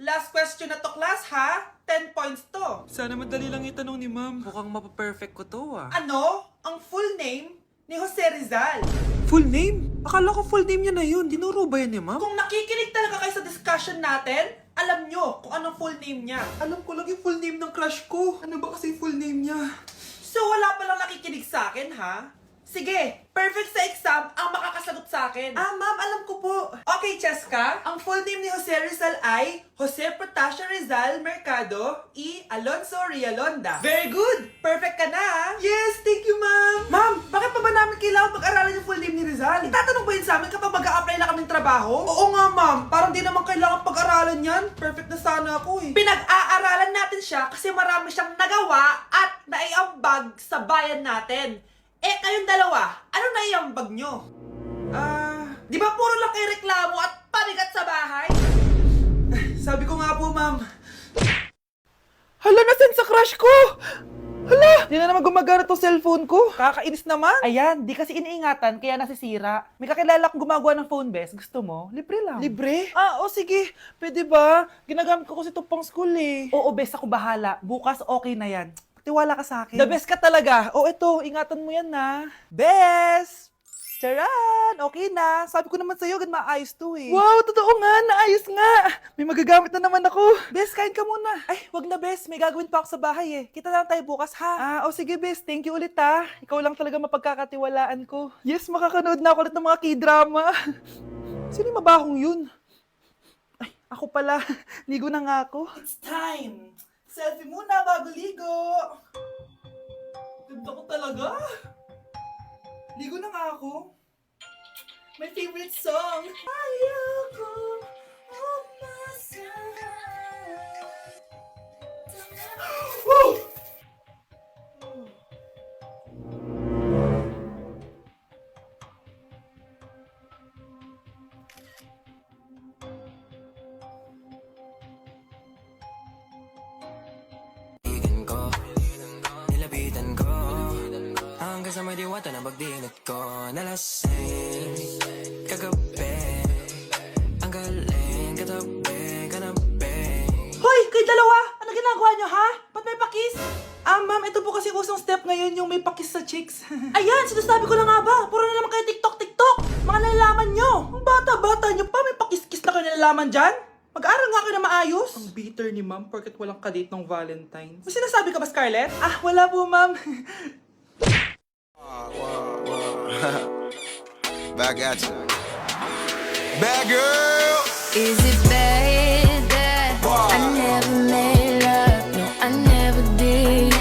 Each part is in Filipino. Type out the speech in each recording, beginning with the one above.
Last question na to, class, ha? 10 points to. Sana madali lang itanong ni ma'am. Mukhang mapaperfect ko to Ano? Ang full name ni Jose Rizal. Full name? Akala ko full name niya na yun. Dinuro ba yan ni ma'am? Kung nakikinig talaga kayo sa discussion natin, alam nyo kung anong full name niya. Alam ko lang yung full name ng crush ko. Ano ba kasi yung full name niya? So wala palang nakikinig sa akin, ha? Sige, perfect sa exam ang makakasagot sa akin. Ma'am, alam ko po. Okay, Cheska, ang full name ni Jose Rizal ay Jose Protasio Rizal Mercado y Alonso Rialonda. Very good! Perfect ka na, ha? Yes, thank you ma'am. Ma'am, bakit pa ba namin kailangan pag-aralan yung full name ni Rizal? Itatanong ba yun sa amin kapag mag-a-apply na kaming trabaho? Oo nga ma'am, parang di naman kailangan pag-aralan yan. Perfect na sana ako eh. Pinag-aaralan natin siya kasi marami siyang nagawa at naiambag sa bayan natin. Eh, kayong dalawa, ano naiambag nyo? Di ba puro lang kayo reklamo at panigat sa bahay? Sabi ko nga po ma'am. Hala, nasan sa crush ko? Hala, di na naman gumagana tong cellphone ko. Kakainis naman. Ayan, di kasi iniingatan kaya nasisira. May kakilala kong gumagawa ng phone best. Gusto mo? Libre lang. Libre? O sige. Pwede ba? Ginagamit ko kasi ito pang school eh. Oo, best ako bahala. Bukas okay na yan. Tiwala ka sa akin. The best ka talaga. Ito, ingatan mo yan na. Best! Charan! Okay na. Sabi ko naman sa'yo, gan maayos to eh. Wow, totoo nga. Naayos nga. May magagamit na naman ako. Bes, kain ka muna. Ay, wag na Bes. May gagawin pa ako sa bahay eh. Kita lang tayo bukas ha. Sige Bes. Thank you ulit ha. Ikaw lang talaga mapagkakatiwalaan ko. Yes, makakanood na ako ulit ng mga K-drama. Sino yung mabahong yun? Ay, ako pala. Ligo na nga ako. It's time. Selfie muna bago ligo. Ganda ko talaga. Ligo na nga ako. My favorite song. Ayoko umasahan. Woo! Hanggang sa may diwata na pagdinig ko nalasing kagabi. Ang galing katabi, kanabi. Hoy, kayo dalawa! Ano ginagawa nyo ha? Ba't may pakis? Ma'am, ito po kasi usong step ngayon yung may pakis sa chicks. Ayan, sinasabi ko na nga ba? Puro na naman kayo TikTok! Mga nalalaman nyo! Ang bata-bata nyo pa, may pakis-kis na kayo nalalaman dyan? Mag-aaral nga kayo na maayos. Ang bitter ni ma'am porket walang kadate ng Valentine's. May sinasabi ka ba, Scarlett? Wala po, ma'am. Back at you. Bad girl. Is it bad that I never made love? No, I never did.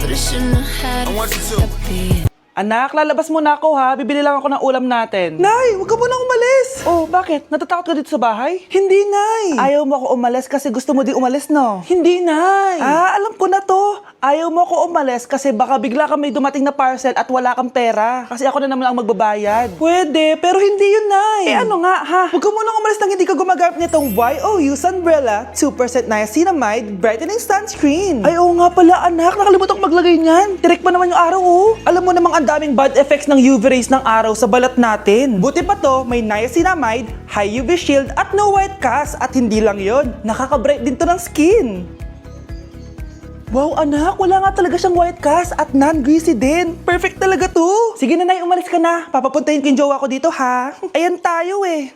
But I shouldn't have had I want you to. stop it. Anak, lalabas muna ako ha. Bibili lang ako ng ulam natin. Nay, huwag ka munang umalis! Oh, bakit? Natatakot ka dito sa bahay? Hindi, Nay! Ayaw mo ako umalis kasi gusto mo di umalis, no? Hindi, Nay! Alam ko na to. Ayaw mo ako umalis kasi baka bigla ka may dumating na parcel at wala kang pera. Kasi ako na naman ang magbabayad. Pwede, pero hindi yun, Nay! Ano nga, ha? Huwag ka munang umalis nang hindi ka gumagamit nitong YOU Sunbrella 2% Niacinamide Brightening Sunscreen. Ay, oo nga pala, anak. Nakalimutan ko maglagay niyan. Direct pa naman yung araw, oh. Alam mo namang ang daming bad effects ng UV rays ng araw sa balat natin. Buti pa to, may niacinamide, high UV shield, at no white cast. At hindi lang yon, nakaka-bright din to ng skin. Wow, anak, wala nga talaga siyang white cast at non-greasy din. Perfect talaga to. Sige na, Nay, umalis ka na. Papapuntahin ko yung jowa ko dito, ha? Ayan tayo, eh.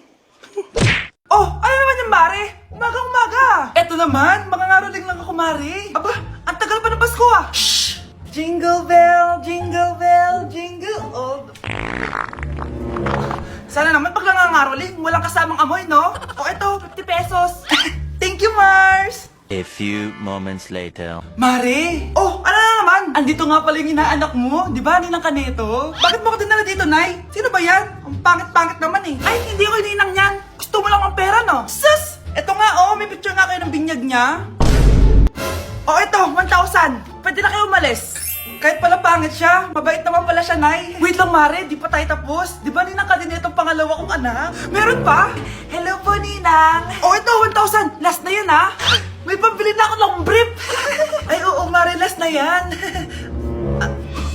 Oh, ano naman yung Mare? Umaga-umaga. Eto naman, mangangaroling lang ako, Mari. Aba, ang tagal pa ng Pasko, ah. Shh! Jingle bell, jingle bell, jingle all the... Sana naman pag nangangaroling, walang kasamang amoy, no? O eto, 50 pesos. Thank you, Mars! A few moments later. Mari! Oh, ano na naman? Andito nga pala yung inaanak mo, di ba? Ninang ka nito. Bakit mo ko dinala dito, Nay? Sino ba yan? Ang pangit-pangit naman eh. Ay, hindi ako ninang yan. Gusto mo lang ang pera, no? Sus! Eto nga, oh, may picture nga kayo ng binyag niya. Oh, eto, 1,000. Pwede na kayo umalis. Kahit pala pangit siya, mabait naman pala siya, Nay. Wait lang, Mare, di pa tayo tapos. Di ba ninang ka din itong pangalawa kong anak? Meron pa? Hello po, Ninang. Oh, ito, 1,000. Last na yun, ha? May pambili na ako ng brief. Ay, oo, Mare, last na yan.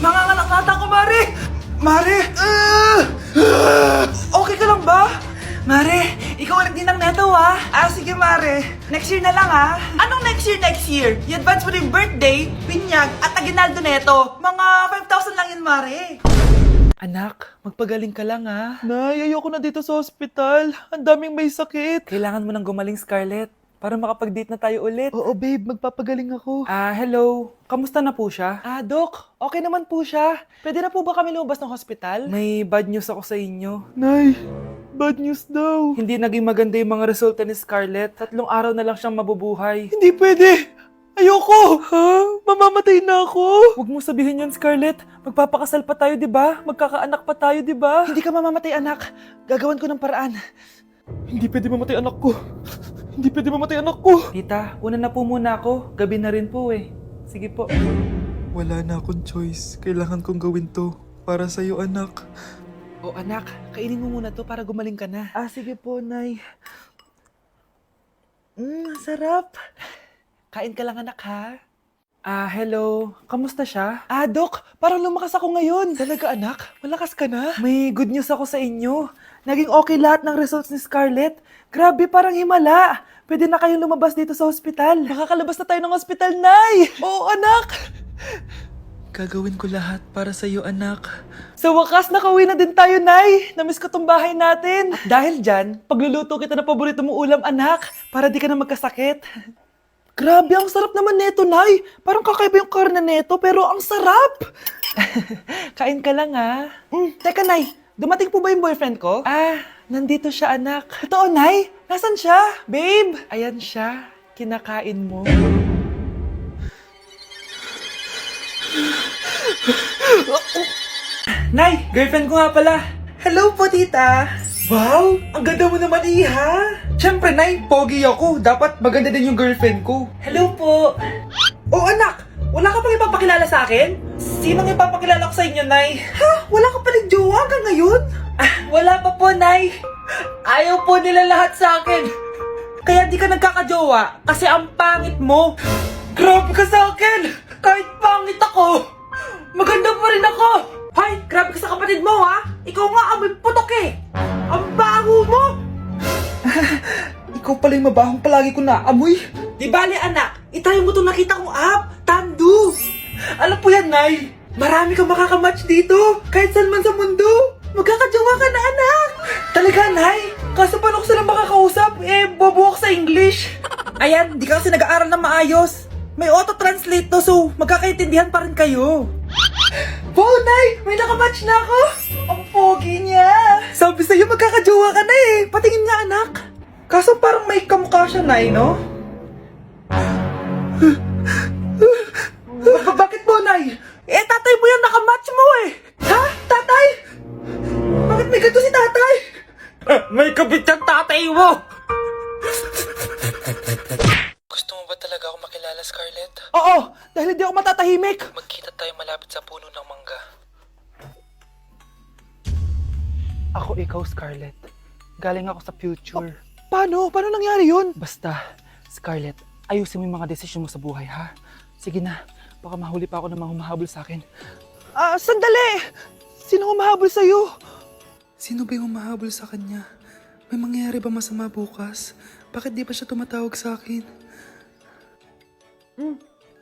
Manganganak nata ko, Mare. Mare! Okay ka lang ba? Mare, ikaw ang nagdinang neto ah. Ah, sige Mare. Next year na lang ah. Anong next year? I-advance mo na yung birthday, binyag, at aginaldo neto. Mga 5,000 lang yun, Mare. Anak, magpagaling ka lang ha. Nay, ayoko na dito sa ospital. Ang daming may sakit. Kailangan mo nang gumaling, Scarlett, para makapag-date na tayo ulit. Oo, babe. Magpapagaling ako. Hello. Kamusta na po siya? Doc. Okay naman po siya. Pwede na po ba kami lumabas ng hospital? May bad news ako sa inyo. Nay, bad news daw. Hindi naging maganda yung mga resulta ni Scarlett. 3 araw na lang siyang mabubuhay. Hindi pwede. Ayoko! Ha? Mamamatay na ako! Huwag mo sabihin yan, Scarlett. Magpapakasal pa tayo, di ba? Magkakaanak pa tayo, di ba? Hindi ka mamamatay, anak. Gagawan ko ng paraan. Hindi pwede mamatay anak ko. Hindi pwede mamatay anak ko. Tita, una na po muna ako. Gabi na rin po eh. Sige po. Wala na akong choice. Kailangan kong gawin to. Para sa'yo, anak. O anak, kainin mo muna to para gumaling ka na. Sige po, Nay. Sarap. Kain ka lang, anak, ha? Hello. Kamusta siya? Dok, parang lumakas ako ngayon. Talaga, anak? Malakas ka na? May good news ako sa inyo. Naging okay lahat ng results ni Scarlett. Grabe, parang himala. Pwede na kayong lumabas dito sa ospital. Makakalabas na tayo ng ospital, Nay! Oo, anak! Gagawin ko lahat para sa iyo, anak. Sa wakas, nakauwi na din tayo, Nay. Namiss ko tong bahay natin. At dahil dyan, pagluluto kita ng paborito mong ulam, anak, para di ka na magkasakit. Grabe, ang sarap naman neto, Nay. Parang kakaiba yung karne neto, pero ang sarap. Kain ka lang, ha? Teka, Nay. Dumating po ba yung boyfriend ko? Nandito siya, anak. Totoo, Nay? Nasaan siya? Babe! Ayan siya. Kinakain mo. Nay, girlfriend ko nga pala. Hello po, tita. Wow, ang ganda mo naman, Iha. Siyempre, Nay, pogi ako. Dapat maganda din yung girlfriend ko. Hello po. Oh, anak, wala ka pang ipapakilala sa akin? Sinong ipapakilala ko sa inyo, Nay? Ha? Wala ka palang jowa hanggang ngayon? Wala pa po, Nay. Ayaw po nila lahat sa akin. Kaya di ka nagkakajowa kasi ang pangit mo. Grabe ka sa akin. Kahit pangit ako, maganda pa rin ako. Hay, grabe ka sa kapatid mo, ha? Ikaw nga amoy putok eh. Ang baho mo. Ikaw pala yung mabahong palagi ko na amoy. Di bale, anak, itry mo itong nakita kong app, Tandu. Alam po yan, Nay. Marami kang makakamatch dito, kahit saan man sa mundo. Magkakajowa ka na, anak. Talaga, Nay? Kaso paano ko sila makakausap? Bobo ako sa English. Ayan, di ka kasi nag-aaral na maayos. May auto-translate to, so magkakaintindihan pa rin kayo. Wow, Nay! May nakamatch na ako! Ang pogi niya! Sabi sa'yo, magkakajowa ka na eh! Patingin nga, anak! Kaso parang may kamukha siya, Nay, no? Bakit mo, Nay? Tatay mo yan, nakamatch mo eh! Ha? Tatay? Bakit may ganito si tatay? May kabit ang tatay mo! Gusto mo ba talaga ako makilala, Scarlett? Oo! Dahil hindi ako matatahimik! Magkita tayo malapit sa puno ng mangga. Ako ikaw, Scarlett. Galing ako sa future. Paano? Paano nangyari yun? Basta, Scarlett, ayusin mo yung mga desisyon mo sa buhay, ha? Sige na, baka mahuli pa ako ng mga humahabol sa akin. Sandali! Sino humahabol sa'yo? Sino ba yung humahabol sa kanya? May mangyayari ba masama bukas? Bakit di pa siya tumatawag sa akin?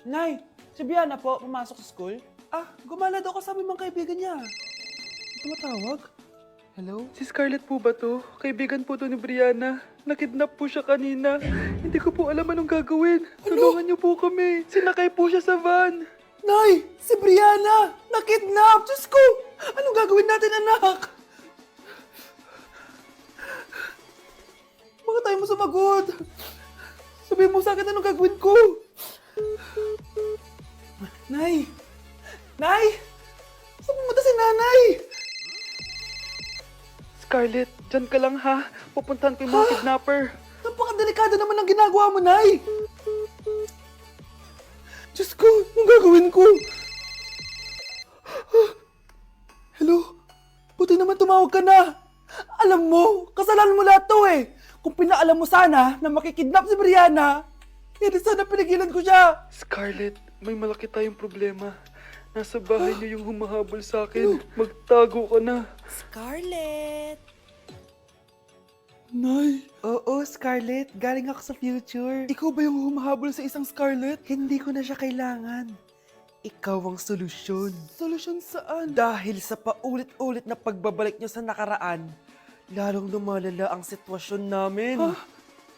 Nay, si Biana po, pumasok sa school? Gumala daw kasama yung mga kaibigan niya. Tumatawag? Hello? Si Scarlett po ba to? Kaibigan po to ni Brianna. Nakidnap po siya kanina. Hindi ko po alam anong gagawin. Tulungan niyo po kami. Sinakay po siya sa van. Nay! Si Brianna! Nakidnap! Diyos ko! Anong gagawin natin, anak? Bakit tayo mo sumagot? Sabihin mo sa akin anong gagawin ko. Nay! Nay! Saan pumunta si nanay? Scarlett, dyan ka lang ha. Pupuntahan ko yung mga kidnapper. Napakadelikado naman ang ginagawa mo, Nay! Diyos ko, anong gagawin ko? Hello? Buti naman tumawag ka na. Alam mo, kasalanan mo lahat to eh. Kung pinaalam mo sana na makikidnap si Brianna, hindi sana pinigilan ko siya. Scarlett, may malaki tayong problema. Nasa bahay niyo yung humahabol sa akin. Magtago ka na. Scarlett! Nay. Oo, Scarlett. Galing ako sa future. Ikaw ba yung humahabol sa isang Scarlett? Hindi ko na siya kailangan. Ikaw ang solusyon. Solusyon saan? Dahil sa paulit-ulit na pagbabalik niyo sa nakaraan, lalong lumalala ang sitwasyon namin.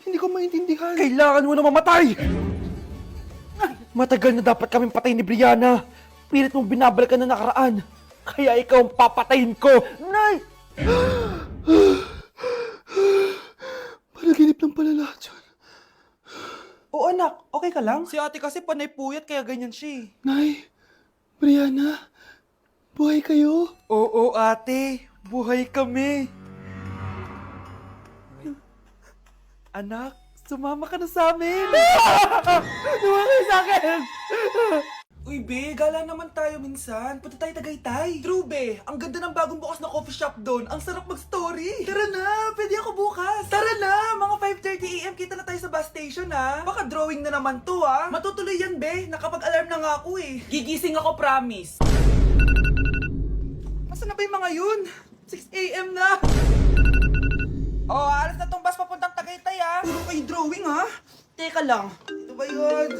Hindi ko maintindihan. Kailangan mo na mamatay! Matagal na dapat kaming patay ni Brianna. Pilit mong binabalikan na nakaraan. Kaya ikaw ang papatayin ko. Nay! Panaginip lang pala lahat yun. Oo anak, okay ka lang? Si ate kasi panay puyat kaya ganyan siya. Nay, Brianna, buhay kayo? Oo ate, buhay kami. Anak, sumama ka na sa amin. Sumama ka sa akin. Uy, be, gala naman tayo minsan. Punta tayo Tagaytay. True, be. Ang ganda ng bagong bukas na coffee shop doon. Ang sarap mag-story. Tara na, pwede ako bukas. Tara na, mga 5:30 AM kita na tayo sa bus station, ha? Baka drawing na naman to, ha? Matutuloy yan, be. Nakapag-alarm na nga ako, eh. Gigising ako, promise. Nasaan na ba yung mga yun? 6 AM na. Oh, alas na tong bus papuntang Tagaytay, ha? Puro kayo drawing, ha? Teka lang. Ito ba yun?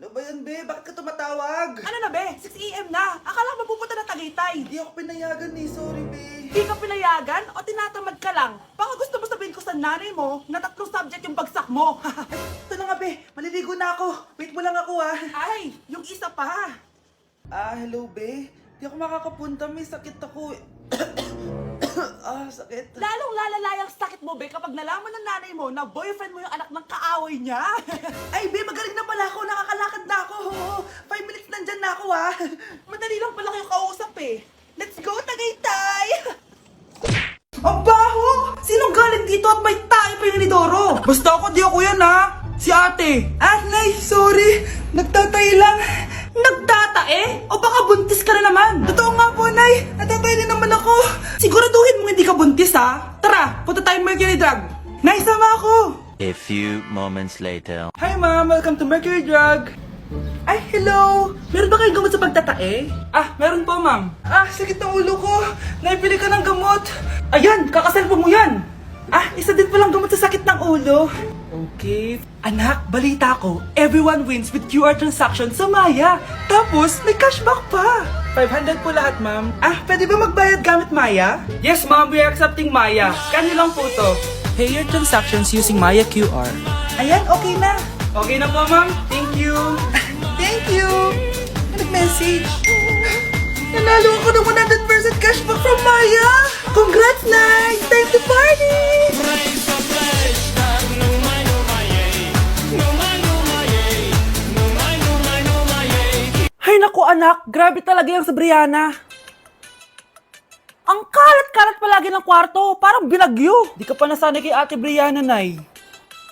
Ano ba yan, be? Bakit ka tumatawag? Ano na, be? 6 AM na. Akala ko mapupunta na Tagaytay. Hindi ako pinayagan eh. Sorry, be. Hindi ka pinayagan o tinatamad ka lang? Baka gusto mo sabihin ko sa nanay mo na 3 subject yung bagsak mo. Ito na nga, be. Maliligo na ako. Wait mo lang ako, ha? Ay, yung isa pa. Hello, be. Di ako makakapunta. May sakit ako. Sakit. Lalong lalala yung sakit mo, be, kapag nalaman ng nanay mo na boyfriend mo yung anak ng kaaway niya. Ay, be, magaling na pala ako. Nakakalakad na ako. 5 minutes nandyan na ako, ha? Madali lang pala kayo kausap eh. Let's go, Tagaytay! Ang baho! Sinong galing dito at may tayo pa yung inidoro? Basta ako, di ako yan, ha? Si ate. Nay, sorry. Nagtatay lang. Nagtatae? O baka buntis ka na naman? Totoo nga po, Nay. Natatay din naman ako. Siguraduhin mo hindi ka buntis, ha? Tara, punta tayo Mercury Drug. Nay, sama ako. A few moments later. Hi, Ma'am. Welcome to Mercury Drug. Ay, hello! Meron ba kayong gamot sa pagtatae? Meron po, Ma'am. Sakit ng ulo ko. Naipili ka ng gamot. Ayan, kakaselfon mo yan! Isa din palang gamot sa sakit ng ulo. Okay. Anak, balita ko, everyone wins with QR transaction sa Maya. Tapos, may cashback pa. 500 po lahat, Ma'am. Pwede ba magbayad gamit Maya? Yes, Ma'am. We are accepting Maya. Kanya lang po to. Pay your transactions using Maya QR. Ayan, okay na. Okay na po, Ma'am. Thank you. Thank you. Nag-message. Nanalo ako ng 100% cashback from Maya. Congrats, Nay! Time to party! Ay naku anak, grabe talaga yung sa Brianna. Ang kalat-kalat palagi ng kwarto, parang binagyo. Di ka pa nasanay kay Ate Brianna, Nay.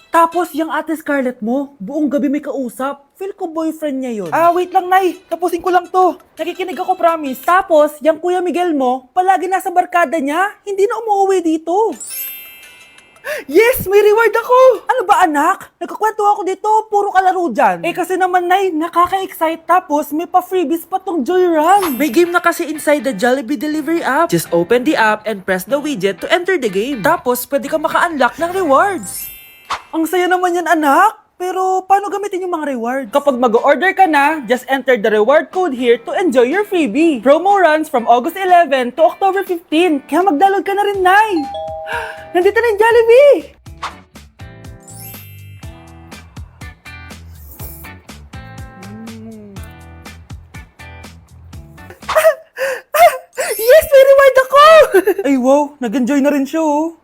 Tapos yung Ate Scarlett mo, buong gabi may kausap. Feel ko boyfriend niya yun. Wait lang, Nay. Tapusin ko lang to. Nakikinig ako, promise. Tapos, yung Kuya Miguel mo, palagi nasa barkada niya, hindi na umuwi dito. Yes, may reward ako! Ano ba anak? Nagkakwento ako dito, puro kalaro dyan. Kasi naman Nay, nakaka-excite tapos may pa-freebies pa tong Joy Run. May game na kasi inside the Jollibee delivery app. Just open the app and press the widget to enter the game. Tapos, pwede ka maka-unlock ng rewards. Ang saya naman yan anak! Pero paano gamitin yung mga reward? Kapag mag-order ka na, just enter the reward code here to enjoy your freebie. Promo runs from August 11 to October 15. Kaya mag-download ka na rin, Nay! Nandito na yung Jollibee! Yes! May reward ako! Ay wow, nag-enjoy na rin siya oh.